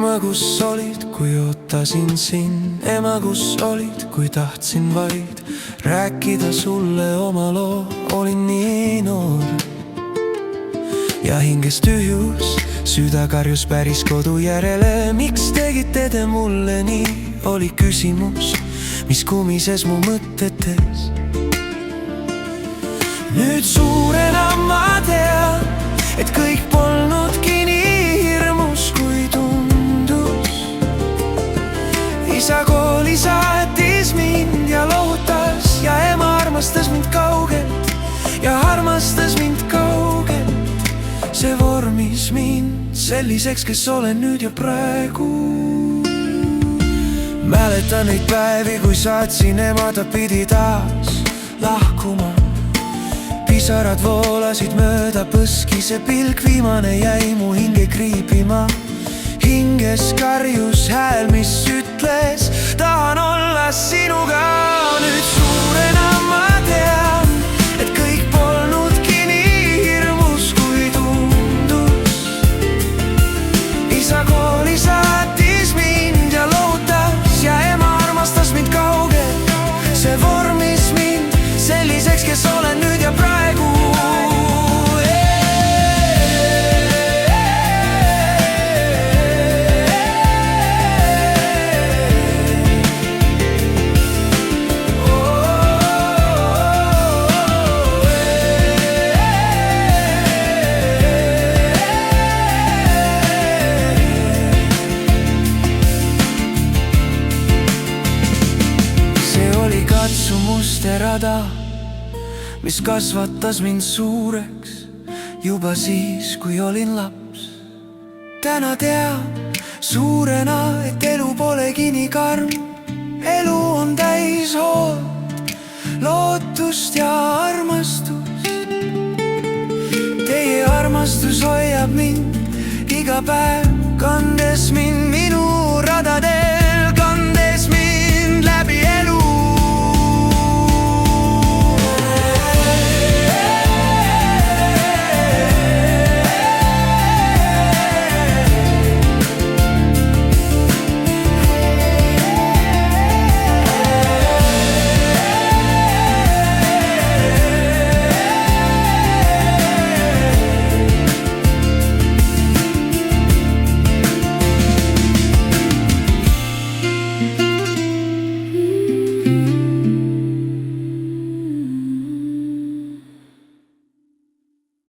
ema, kus olid, kui ootasin sind? Ema, kus olid, kui tahtsin vaid rääkida sulle oma loo? Olin nii noor ja hinges tühjus, süda karjus päris kodu järele. Miks tegite te mulle nii, oli küsimus, mis kumises mu mõtetes. Nüüd suurena ma tean, et kõik polnudki nii hirmus, kui tundus. Isa kooli saatis mind ja lohutas ja ema armastas mind kaugelt ja armastas mind kaugelt. See vormis mind selliseks, kes olen nüüd ja praegu. Mäletan neid päevi, kui saatsin ema, ta pidi taas lahkuma. Pisarad voolasid mööda põski, see pilk viimane jäi mu hinge kriipima. Hinges karjus hääl, mis ütles, tahan olla sinuga. Nüüd suurena ma tean, et kõik polnudki nii hirmus, kui tundus. Isa kooli saatis mind ja lohutas ja ema armastas mind kaugelt. See vormis mind selliseks, kes olen nüüd ja praegu. See oli katsumuste rada, mis kasvatas mind suureks juba siis, kui olin laps. Täna tean suurena, et elu polegi nii karm. Elu on täis hoolt, lootust ja armastust. Teie armastus hoiab mind iga päev, kandes mind